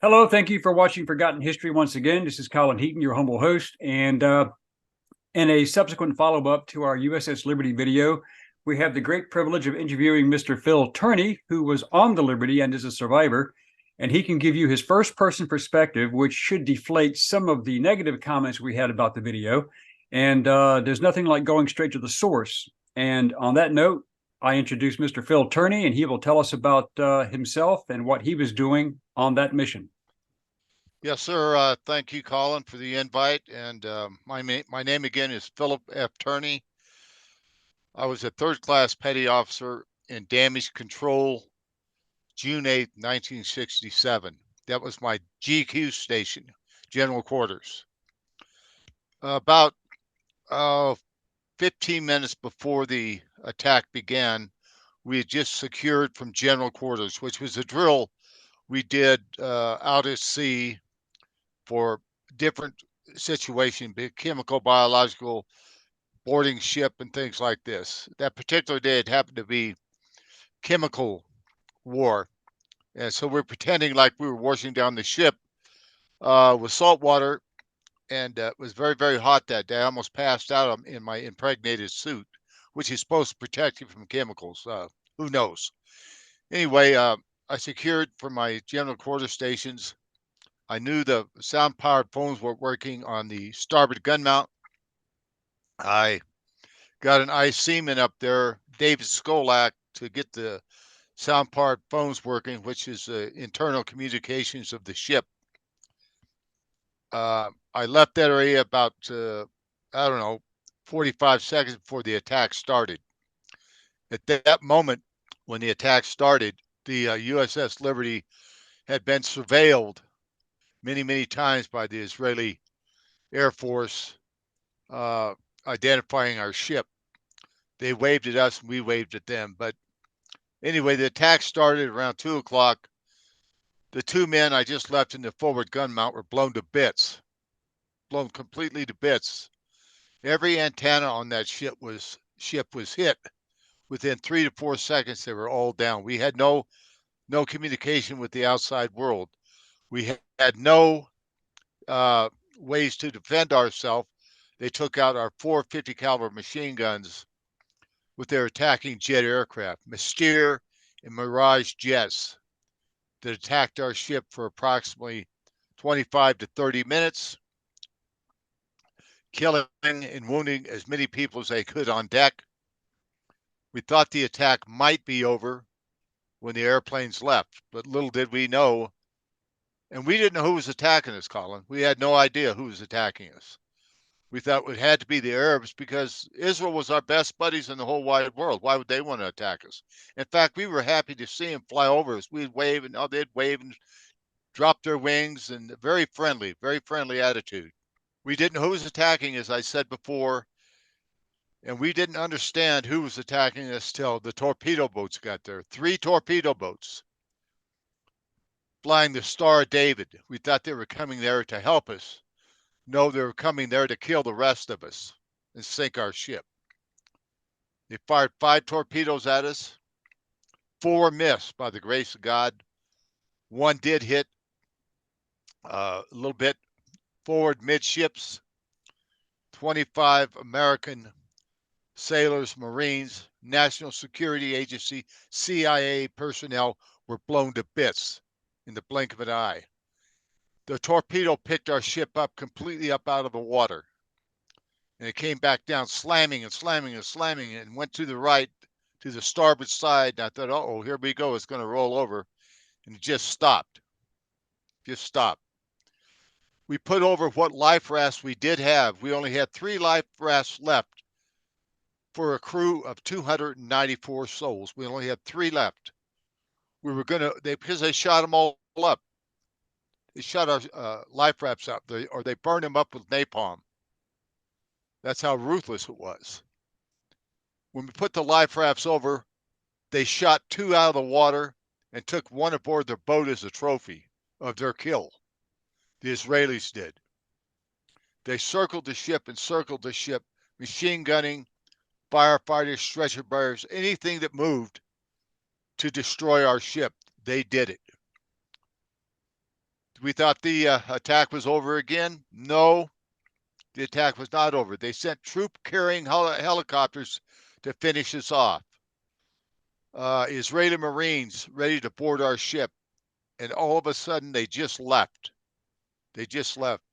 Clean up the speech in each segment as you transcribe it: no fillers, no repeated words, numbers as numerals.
Hello, thank you for watching Forgotten History once again. This is Colin Heaton, your humble host, and in a subsequent follow-up to our USS Liberty video, we have the great privilege of interviewing Mr. Phil Tourney, who was on the Liberty and is a survivor, and he can give you his first-person perspective, which should deflate some of the negative comments we had about the video. And there's nothing like going straight to the source. And on that note, I introduce Mr. Phil Tourney, and he will tell us about himself and what he was doing on that mission. Yes, sir. Thank you, Colin, for the invite. And my name again is Philip F. Tourney. I was a third-class petty officer in damage control, June 8th, 1967. That was my GQ station, general quarters. About 15 minutes before the attack began, we had just secured from general quarters, which was a drill we did out at sea for different situation, chemical, biological, boarding ship, and things like this. That particular day, it happened to be chemical war. And so we're pretending like we were washing down the ship with salt water. And it was very, very hot that day. I almost passed out in my impregnated suit, which is supposed to protect you from chemicals. Who knows? Anyway, I secured for my general quarter stations. I knew the sound-powered phones were working on the starboard gun mount. I got an ice seaman up there, David Skolak, to get the sound-powered phones working, which is internal communications of the ship. I left that area about, I don't know, 45 seconds before the attack started. At that moment, when the attack started, the USS Liberty had been surveilled many, many times by the Israeli Air Force, identifying our ship. They waved at us and we waved at them. But anyway, the attack started around 2 o'clock. The two men I just left in the forward gun mount were blown to bits, blown completely to bits. Every antenna on that ship was hit. Within 3 to 4 seconds, they were all down. We had no communication with the outside world. We had no ways to defend ourselves. They took out our 450 caliber machine guns with their attacking jet aircraft, Mystere and Mirage jets, that attacked our ship for approximately 25 to 30 minutes, killing and wounding as many people as they could on deck. We thought the attack might be over when the airplanes left, but little did we know. And we didn't know who was attacking us, Colin. We had no idea who was attacking us. We thought it had to be the Arabs because Israel was our best buddies in the whole wide world. Why would they want to attack us? In fact, we were happy to see them fly over us. We'd wave and they'd wave and drop their wings, and very friendly attitude. We didn't know who was attacking, as I said before, and we didn't understand who was attacking us till the torpedo boats got there. 3 torpedo boats flying the Star of David. We thought they were coming there to help us. No, they were coming there to kill the rest of us and sink our ship. They fired 5 torpedoes at us. 4 missed by the grace of God. 1 did hit a little bit forward midships. 25 American sailors, Marines, National Security Agency, CIA personnel were blown to bits in the blink of an eye. The torpedo picked our ship up completely up out of the water. And it came back down, slamming and went to the right, to the starboard side. And I thought, oh, here we go. It's going to roll over. And it just stopped. We put over what life rafts we did have. We only had 3 life rafts left for a crew of 294 souls. We only had 3 left. We were going to, because they shot them all up. They shot our life rafts up, or they burned them up with napalm. That's how ruthless it was. When we put the life rafts over, they shot 2 out of the water and took 1 aboard their boat as a trophy of their kill. The Israelis did. They circled the ship, machine gunning, firefighters, stretcher bearers, anything that moved to destroy our ship. They did it. We thought the attack was over again. No, the attack was not over. They sent troop-carrying helicopters to finish us off. Israeli Marines ready to board our ship, and all of a sudden they just left. They just left.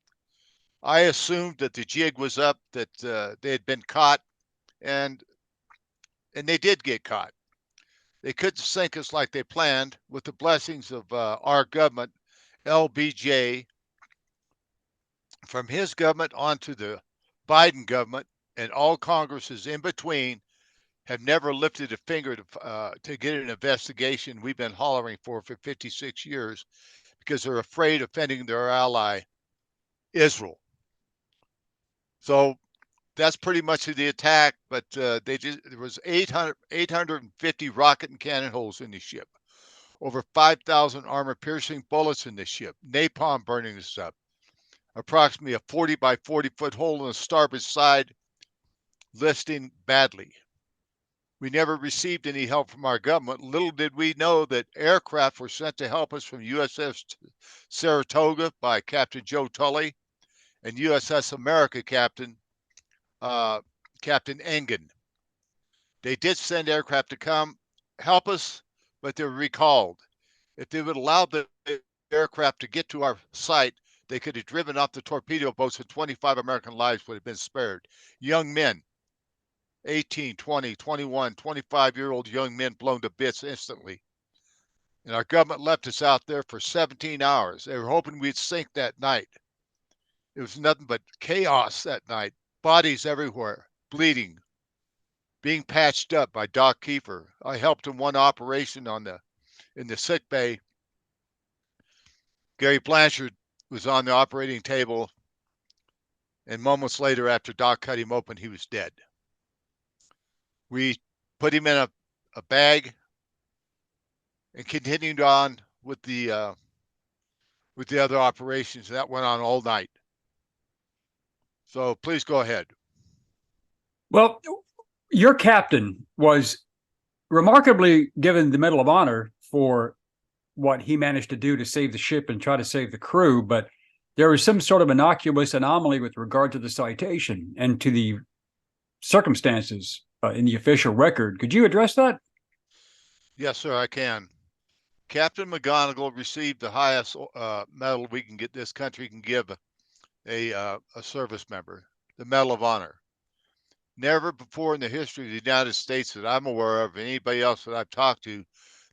I assumed that the jig was up, that they had been caught, and they did get caught. They couldn't sink us like they planned. With the blessings of our government, LBJ, from his government onto the Biden government, and all Congresses in between have never lifted a finger to get an investigation we've been hollering for 56 years because they're afraid of offending their ally, Israel. So that's pretty much the attack, but there was 850 rocket and cannon holes in the ship, over 5,000 armor-piercing bullets in the ship, napalm burning this up, approximately a 40 by 40-foot hole in the starboard side, listing badly. We never received any help from our government. Little did we know that aircraft were sent to help us from USS Saratoga by Captain Joe Tully and USS America Captain Engen. They did send aircraft to come help us, but they were recalled. If they would allow the aircraft to get to our site, they could have driven off the torpedo boats and 25 American lives would have been spared. Young men, 18, 20, 21, 25-year-old young men blown to bits instantly. And our government left us out there for 17 hours. They were hoping we'd sink that night. It was nothing but chaos that night. Bodies everywhere, bleeding, being patched up by Doc Kiefer. I helped in one operation in the sick bay. Gary Blanchard was on the operating table, and moments later, after Doc cut him open, he was dead. We put him in a bag and continued on with the other operations. That went on all night. So please go ahead. Well, your captain was remarkably given the Medal of Honor for what he managed to do to save the ship and try to save the crew, but there was some sort of innocuous anomaly with regard to the citation and to the circumstances in the official record. Could you address that? Yes, sir, I can. Captain McGonagall received the highest medal this country can give a service member, the Medal of Honor. Never before in the history of the United States that I'm aware of, anybody else that I've talked to,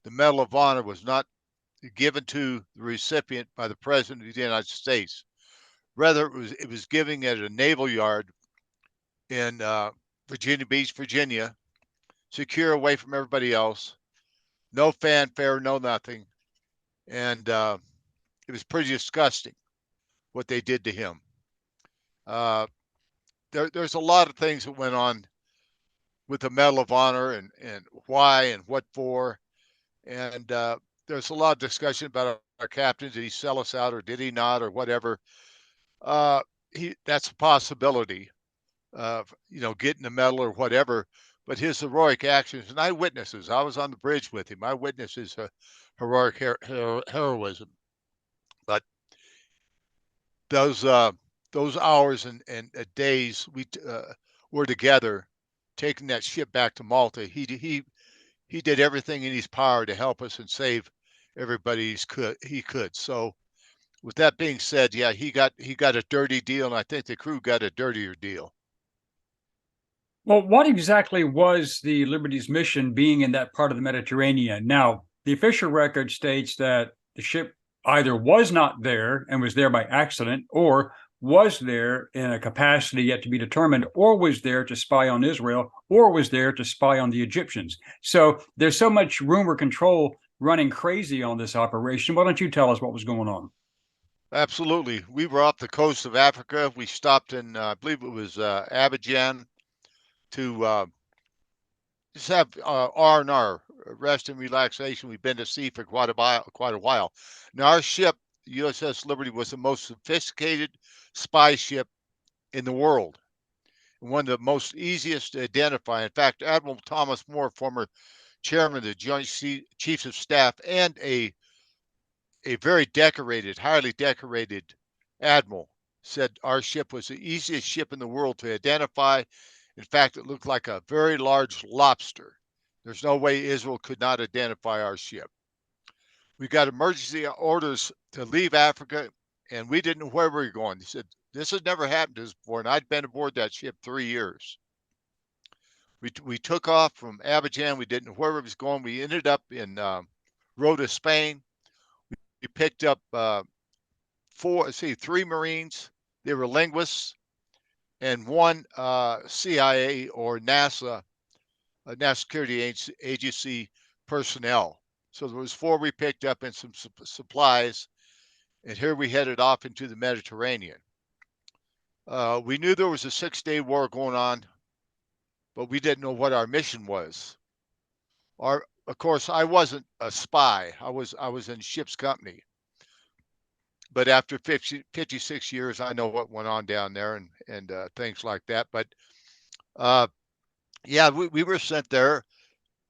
the Medal of Honor was not given to the recipient by the President of the United States. Rather, it was given at a naval yard in Virginia Beach, Virginia, secure away from everybody else, no fanfare, no nothing, and it was pretty disgusting what they did to him. There's a lot of things that went on with the Medal of Honor and why and what for, and there's a lot of discussion about our captain. Did he sell us out or did he not or whatever? That's a possibility of getting the medal or whatever. But his heroic actions, and eyewitnesses. I was on the bridge with him. I witnessed his heroic heroism. But those hours and days we were together, taking that ship back to Malta. He did everything in his power to help us and save everybody he could. So, with that being said, yeah, he got a dirty deal, and I think the crew got a dirtier deal. Well, what exactly was the Liberty's mission being in that part of the Mediterranean? Now, the official record states that the ship either was not there and was there by accident, or was there in a capacity yet to be determined, or was there to spy on Israel, or was there to spy on the Egyptians. So there's so much rumor control running crazy on this operation. Why don't you tell us what was going on? Absolutely. We were off the coast of Africa. We stopped in, I believe it was Abidjan, to just have R&R, rest and relaxation. We've been to sea for quite a while. Now, our ship, USS Liberty, was the most sophisticated spy ship in the world, and one of the most easiest to identify. In fact, Admiral Thomas Moore, former chairman of the Joint Chiefs of Staff and a a very decorated, highly decorated admiral said our ship was the easiest ship in the world to identify. In fact, it looked like a very large lobster. There's no way Israel could not identify our ship. We got emergency orders to leave Africa, and we didn't know where we were going. He said, this has never happened to us before, and I'd been aboard that ship 3 years. We took off from Abidjan. We didn't know where we was going. We ended up in Rota, Spain. We picked up three Marines. They were linguists, and one CIA or NASA, National Security Agency personnel. So there was four we picked up and some supplies, and here we headed off into the Mediterranean. We knew there was a 6-day war going on, but we didn't know what our mission was. Of course, I wasn't a spy. I was in ship's company. But after 56 years, I know what went on down there and things like that. But yeah, we were sent there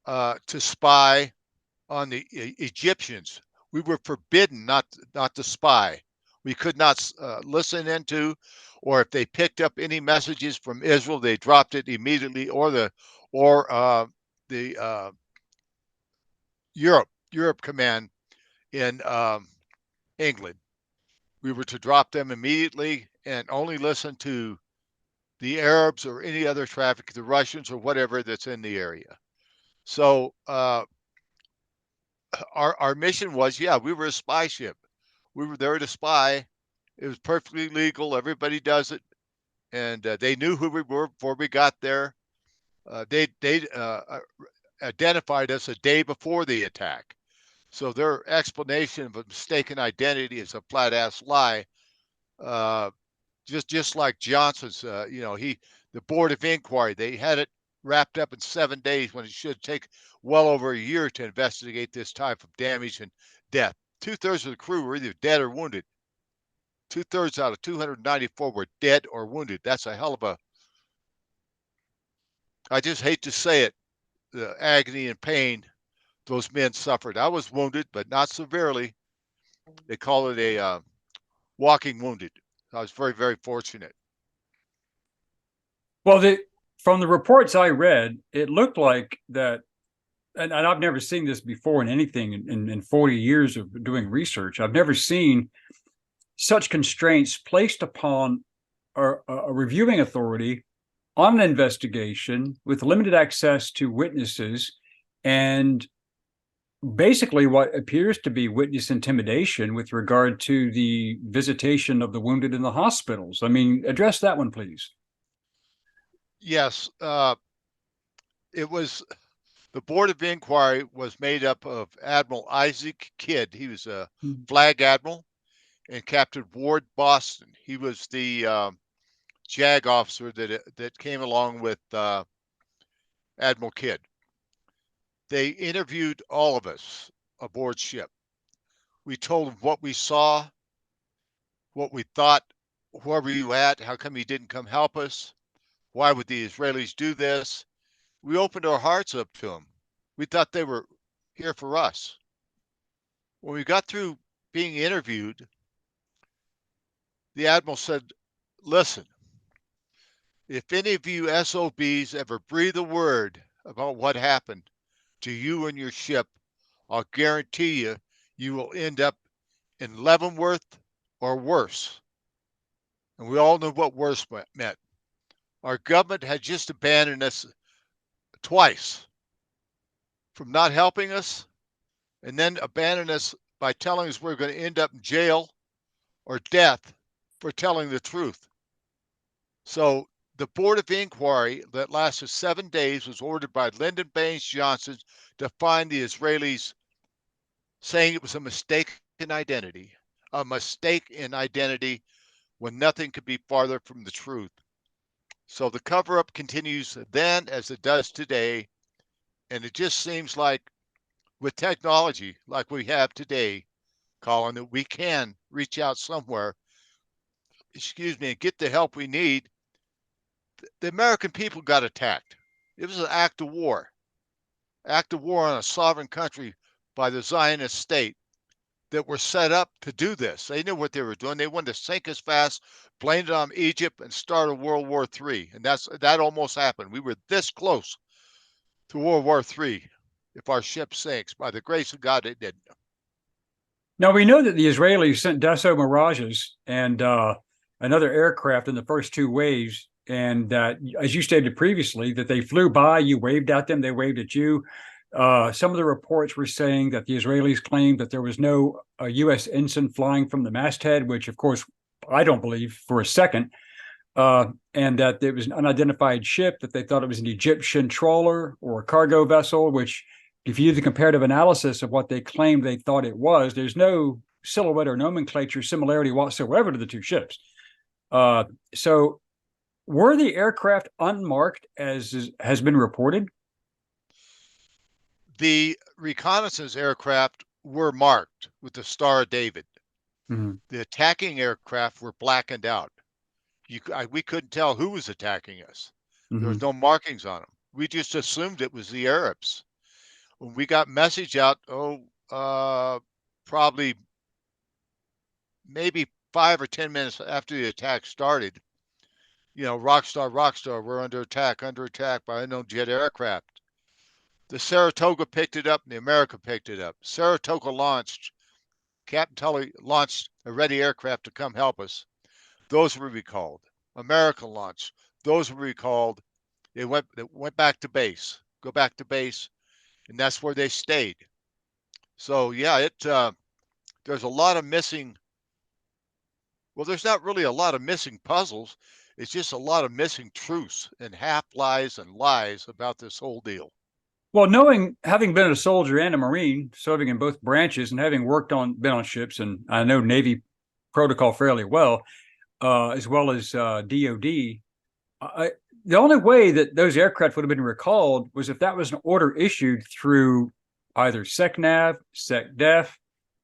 to spy on the Egyptians. We were forbidden not to spy. We could not listen into, or if they picked up any messages from Israel, they dropped it immediately, or the Europe command in England. We were to drop them immediately and only listen to the Arabs or any other traffic, the Russians or whatever that's in the area. So our mission was, yeah, we were a spy ship. We were there to spy. It was perfectly legal. Everybody does it, and they knew who we were before we got there. They identified us a day before the attack. So their explanation of a mistaken identity is a flat ass lie. Uh, just like Johnson's, the board of inquiry, they had it wrapped up in 7 days when it should take well over a year to investigate this type of damage and death. 2/3 of the crew were either dead or wounded. 2/3 out of 294 were dead or wounded. That's a hell of a, I just hate to say it, the agony and pain those men suffered. I was wounded, but not severely. They call it a walking wounded. I was very, very fortunate. Well, from the reports I read, it looked like that, and I've never seen this before in anything in 40 years of doing research. I've never seen such constraints placed upon a reviewing authority on an investigation with limited access to witnesses and basically what appears to be witness intimidation with regard to the visitation of the wounded in the hospitals. I mean, address that one, please. Yes, it was the board of inquiry was made up of Admiral Isaac Kidd. He was a flag admiral, and Captain Ward Boston. He was the JAG officer that came along with Admiral Kidd. They interviewed all of us aboard ship. We told them what we saw, what we thought, where were you at, how come you didn't come help us, why would the Israelis do this. We opened our hearts up to them. We thought they were here for us. When we got through being interviewed, the Admiral said, listen, if any of you SOBs ever breathe a word about what happened to you and your ship, I'll guarantee you, you will end up in Leavenworth or worse. And we all knew what worse meant. Our government had just abandoned us twice from not helping us and then abandoned us by telling us we're going to end up in jail or death for telling the truth. So the board of inquiry that lasted 7 days was ordered by Lyndon Baines Johnson to find the Israelis, saying it was a mistake in identity when nothing could be farther from the truth. So the cover-up continues then as it does today, and it just seems like with technology like we have today, Colin, that we can reach out somewhere, and get the help we need. The American people got attacked. It was an act of war on a sovereign country by the Zionist state. that were set up to do this. They knew what they were doing. They wanted to sink us fast, blame it on Egypt, and start a World War III. And that almost happened. We were this close to World War III if our ship sinks. By the grace of God, it didn't. Now, we know that the Israelis sent Dassault Mirages and another aircraft in the first two waves. And as you stated previously, that they flew by, you waved at them, they waved at you. Some of the reports were saying that the Israelis claimed that there was no U.S. ensign flying from the masthead, which, of course, I don't believe for a second, and that it was an unidentified ship, that they thought it was an Egyptian trawler or a cargo vessel, which, if you do the comparative analysis of what they claimed they thought it was, there's no silhouette or nomenclature similarity whatsoever to the two ships. So were the aircraft unmarked, as has been reported? The reconnaissance aircraft were marked with the Star of David. Mm-hmm. The attacking aircraft were blackened out. We couldn't tell who was attacking us. Mm-hmm. There was no markings on them. We just assumed it was the Arabs. When we got message out, probably maybe 5 or 10 minutes after the attack started, Rockstar, we're under attack by unknown jet aircraft. The Saratoga picked it up and the America picked it up. Saratoga launched, Captain Tully launched a ready aircraft to come help us. Those were recalled. America launched. Those were recalled. It went back to base, go back to base, and that's where they stayed. So yeah, there's a lot of missing. Well, there's not really a lot of missing puzzles. It's just a lot of missing truths and half lies and lies about this whole deal. Well, having been a soldier and a Marine, serving in both branches, and having been on ships, and I know Navy protocol fairly well, as well as DOD, the only way that those aircraft would have been recalled was if that was an order issued through either SecNav, SecDef,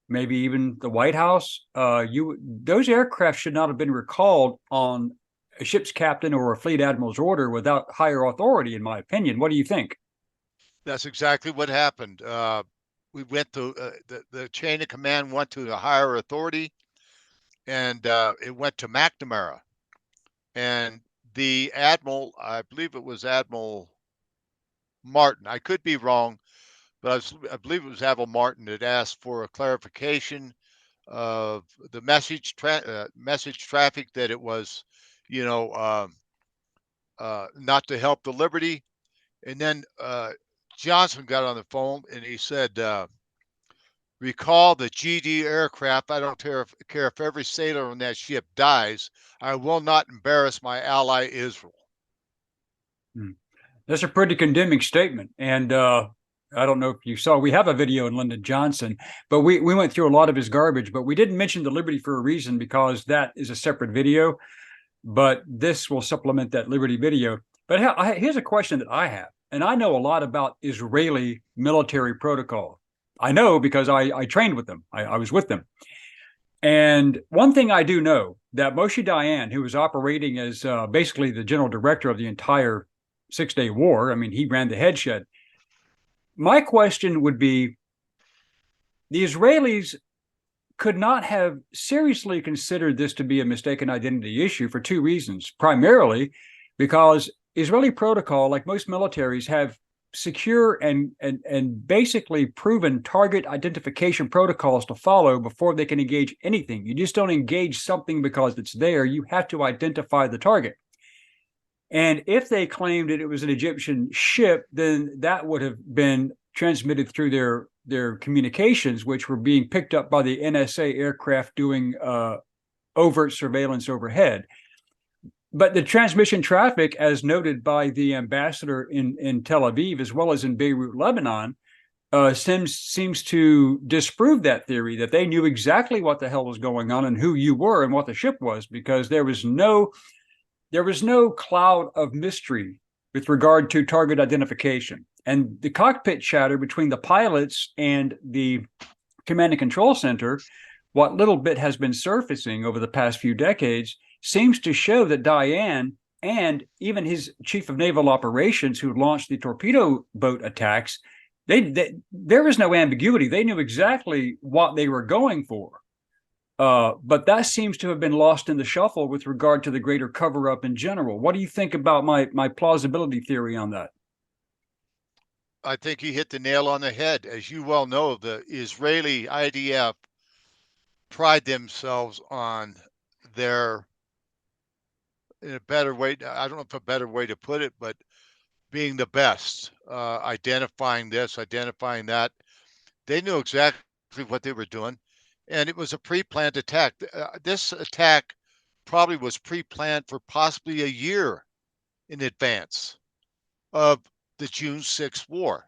maybe even the White House. Those aircraft should not have been recalled on a ship's captain or a fleet admiral's order without higher authority, in my opinion. What do you think? That's exactly what happened. We went to the chain of command went to the higher authority, and it went to McNamara. And the admiral, I believe it was Admiral Martin. I could be wrong, but I believe it was Admiral Martin that asked for a clarification of the message traffic, that it was, not to help the Liberty. And then Johnson got on the phone and he said, recall the GD aircraft. I don't care if every sailor on that ship dies. I will not embarrass my ally Israel. That's a pretty condemning statement. And I don't know if you saw, we have a video in Lyndon Johnson, but we went through a lot of his garbage, but we didn't mention the Liberty for a reason, because that is a separate video. But this will supplement that Liberty video. But here's a question that I have. And I know a lot about Israeli military protocol. I know because I trained with them. I was with them. And one thing I do know, that Moshe Dayan, who was operating as basically the general director of the entire Six-Day War, I mean, he ran the headshed. My question would be, the Israelis could not have seriously considered this to be a mistaken identity issue for two reasons. Primarily because Israeli protocol, like most militaries, have secure and basically proven target identification protocols to follow before they can engage anything. You just don't engage something because it's there. You have to identify the target. And if they claimed that it was an Egyptian ship, then that would have been transmitted through their communications, which were being picked up by the NSA aircraft doing overt surveillance overhead. But the transmission traffic, as noted by the ambassador in Tel Aviv, as well as in Beirut, Lebanon, seems to disprove that theory, that they knew exactly what the hell was going on and who you were and what the ship was, because there was no cloud of mystery with regard to target identification. And the cockpit chatter between the pilots and the command and control center, what little bit has been surfacing over the past few decades, seems to show that Dayan and even his chief of naval operations, who launched the torpedo boat attacks, There is no ambiguity. They knew exactly what they were going for. But that seems to have been lost in the shuffle with regard to the greater cover-up in general. What do you think about my plausibility theory on that? I think you hit the nail on the head. As you well know, the Israeli IDF pride themselves on their, in a better way, I don't know if a better way to put it, but being the best, identifying this, identifying that. They knew exactly what they were doing, and it was a pre-planned attack. This attack probably was pre-planned for possibly a year in advance of the June 6th war.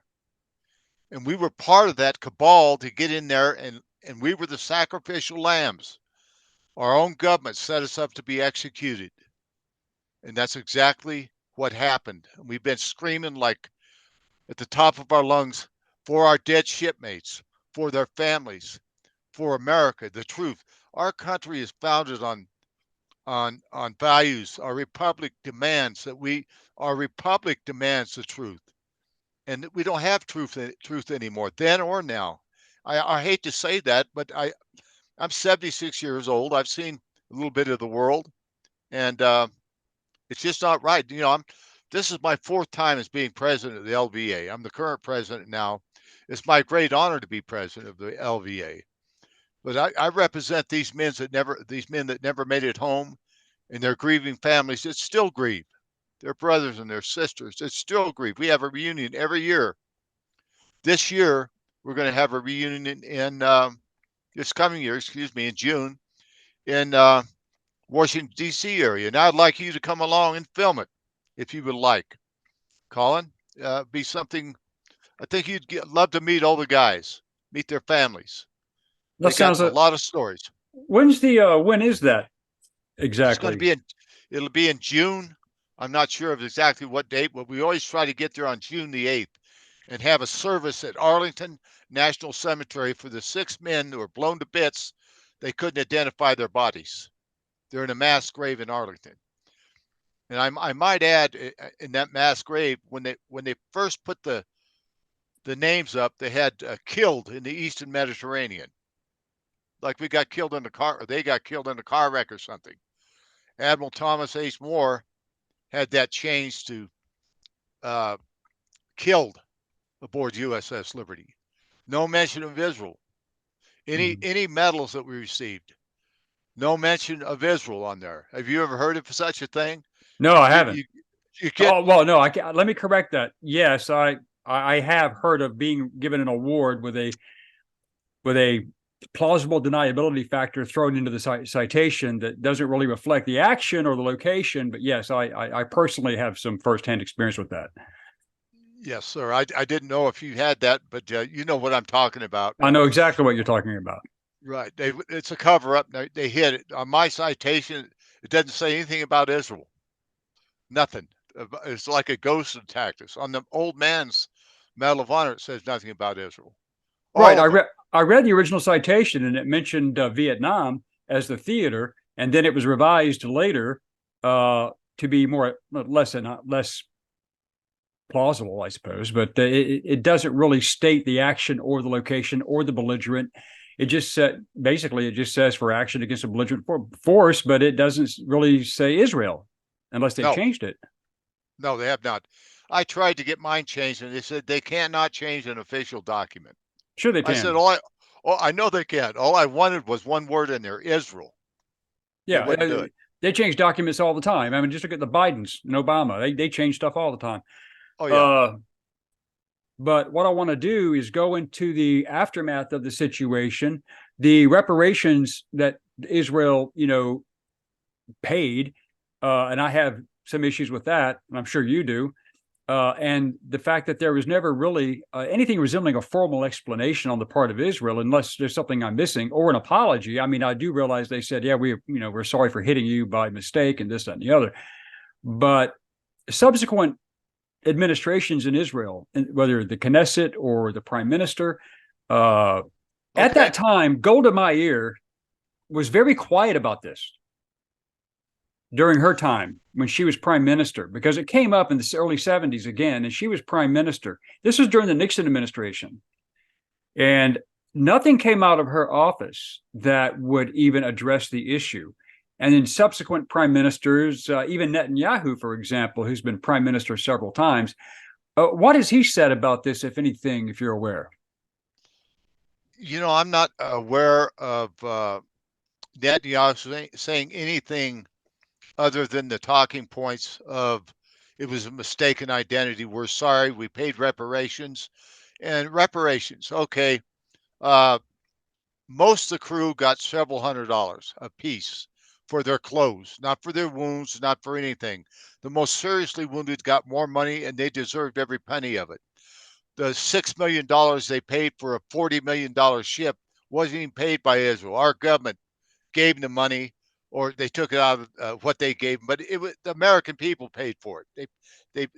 And we were part of that cabal to get in there, and we were the sacrificial lambs. Our own government set us up to be executed. And that's exactly what happened. And we've been screaming like at the top of our lungs for our dead shipmates, for their families, for America, the truth. Our country is founded on values. Our republic demands the truth. And we don't have truth anymore, then or now. I hate to say that, but I'm 76 years old. I've seen a little bit of the world, and it's just not right. This is my fourth time as being president of the LVA. I'm the current president now. It's my great honor to be president of the LVA. But I represent these men that never made it home, and their grieving families that still grieve, their brothers and their sisters that still grieve. We have a reunion every year. This year, we're going to have a reunion in this coming year, in June, in Washington, D.C. area. And I'd like you to come along and film it if you would like. Colin, be something. I think love to meet all the guys, meet their families. That They got sounds a lot of stories. when is that It's going to exactly? be it'll be in June. I'm not sure of exactly what date, but we always try to get there on June the 8th and have a service at Arlington National Cemetery for the 6 men who were blown to bits. They couldn't identify their bodies. They're in a mass grave in Arlington. And I might add, in that mass grave, when they first put the names up, they had killed in the Eastern Mediterranean. Like we got killed in the car, or they got killed in a car wreck or something. Admiral Thomas H. Moore had that changed to killed aboard USS Liberty. No mention of Israel. Any medals that we received, no mention of Israel on there. Have you ever heard of such a thing? No, I haven't. You get. Oh well, no. Let me correct that. Yes, I have heard of being given an award with a plausible deniability factor thrown into the citation that doesn't really reflect the action or the location. But yes, I personally have some firsthand experience with that. Yes, sir. I didn't know if you had that, but you know what I'm talking about. I know exactly what you're talking about. Right. It's a cover up. They hid it on my citation. It doesn't say anything about Israel. Nothing. It's like a ghost attack. It's on the old man's Medal of Honor. It says nothing about Israel. Right. I read the original citation, and it mentioned Vietnam as the theater, and then it was revised later to be less plausible, I suppose. But it doesn't really state the action or the location or the belligerent. It just says for action against a belligerent force, but it doesn't really say Israel unless they changed it. No, they have not. I tried to get mine changed, and they said they cannot change an official document. Sure, they can. I said, I know they can. All I wanted was one word in there, Israel. Yeah, they change documents all the time. I mean, just look at the Bidens and Obama. They change stuff all the time. Oh yeah. But what I want to do is go into the aftermath of the situation, the reparations that Israel, paid, and I have some issues with that, and I'm sure you do. And the fact that there was never really anything resembling a formal explanation on the part of Israel, unless there's something I'm missing, or an apology. I mean, I do realize they said, yeah, we're sorry for hitting you by mistake and this, that, and the other. But subsequent administrations in Israel, whether the Knesset or the prime minister, at that time, Golda Meir was very quiet about this. during her time when she was prime minister, because it came up in the early 70s again, and she was prime minister. This was during the Nixon administration. And nothing came out of her office that would even address the issue. And then subsequent prime ministers, even Netanyahu, for example, who's been prime minister several times, what has he said about this, if anything, if you're aware? I'm not aware of Netanyahu saying anything other than the talking points of it was a mistaken identity. We're sorry. We paid reparations. And reparations, okay. Most of the crew got several $100s a piece for their clothes, not for their wounds, not for anything. The most seriously wounded got more money, and they deserved every penny of it. The $6 million they paid for a $40 million ship wasn't even paid by Israel. Our government gave them the money, or they took it out of what they gave them, but it was the American people paid for it.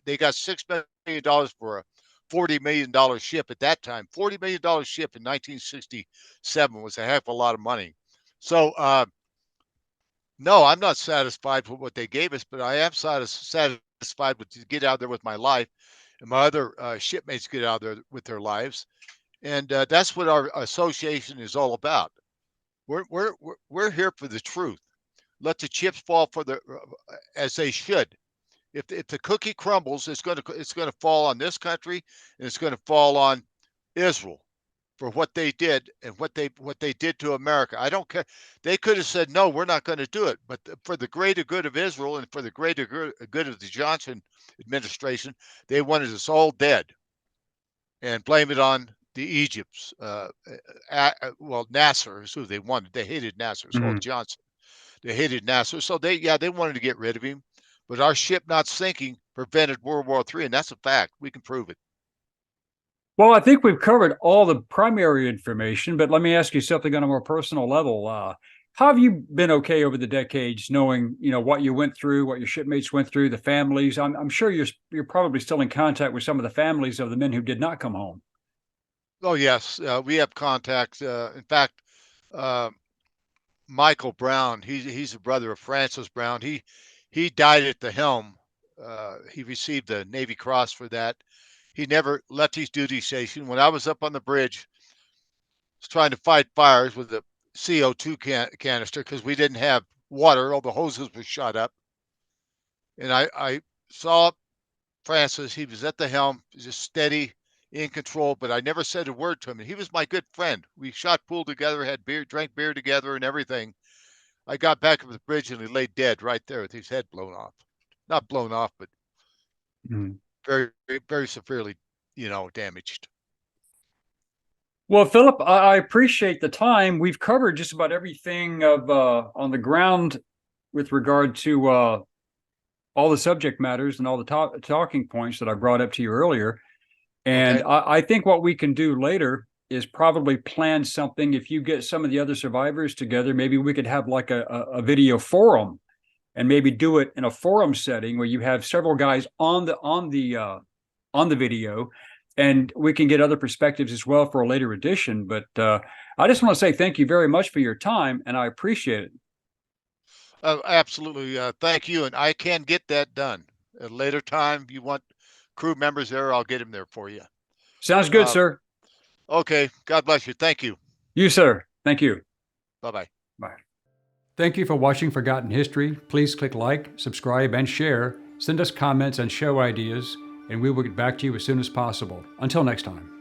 They got $6 million for a $40 million ship at that time. $40 million ship in 1967 was a heck of a lot of money. So no, I'm not satisfied with what they gave us, but I am satisfied with to get out there with my life, and my other shipmates get out there with their lives, and that's what our association is all about. We're here for the truth. Let the chips fall for the as they should. If the cookie crumbles, it's gonna fall on this country, and it's gonna fall on Israel for what they did and what they did to America. I don't care. They could have said no, we're not going to do it, but for the greater good of Israel and for the greater good of the Johnson administration, they wanted us all dead and blame it on the Egypts. Well, Nasser is who they wanted. They hated Nasser. It's called Johnson. They hated Nasser, so they wanted to get rid of him. But our ship not sinking prevented World War III, and that's a fact. We can prove it. Well, I think we've covered all the primary information, but let me ask you something on a more personal level. How have you been okay over the decades, knowing what you went through, what your shipmates went through, the families? I'm sure you're probably still in contact with some of the families of the men who did not come home. Oh yes, we have contact. In fact, Michael Brown, he's a brother of Francis Brown. He died at the helm. He received the Navy Cross for that. He never left his duty station. When I was up on the bridge, was trying to fight fires with a CO2 canister because we didn't have water. All the hoses were shut up. And I saw Francis. He was at the helm, just steady, in control, but I never said a word to him. And he was my good friend. We shot pool together, had beer, drank beer together and everything. I got back up the bridge and he lay dead right there with his head blown off. Not blown off, but very, very severely, damaged. Well, Philip, I appreciate the time. We've covered just about everything of on the ground with regard to all the subject matters and all the talking points that I brought up to you earlier. And Okay. I think what we can do later is probably plan something. If you get some of the other survivors together, maybe we could have like a video forum, and maybe do it in a forum setting where you have several guys on the video, and we can get other perspectives as well for a later edition. But I just want to say thank you very much for your time, and I appreciate it. Absolutely. Thank you. And I can get that done at a later time. You want crew members there, I'll get them there for you. Sounds good, sir. Okay. God bless you. Thank you. You, sir. Thank you. Bye-bye. Bye. Thank you for watching Forgotten History. Please click like, subscribe, and share. Send us comments and show ideas, and we will get back to you as soon as possible. Until next time.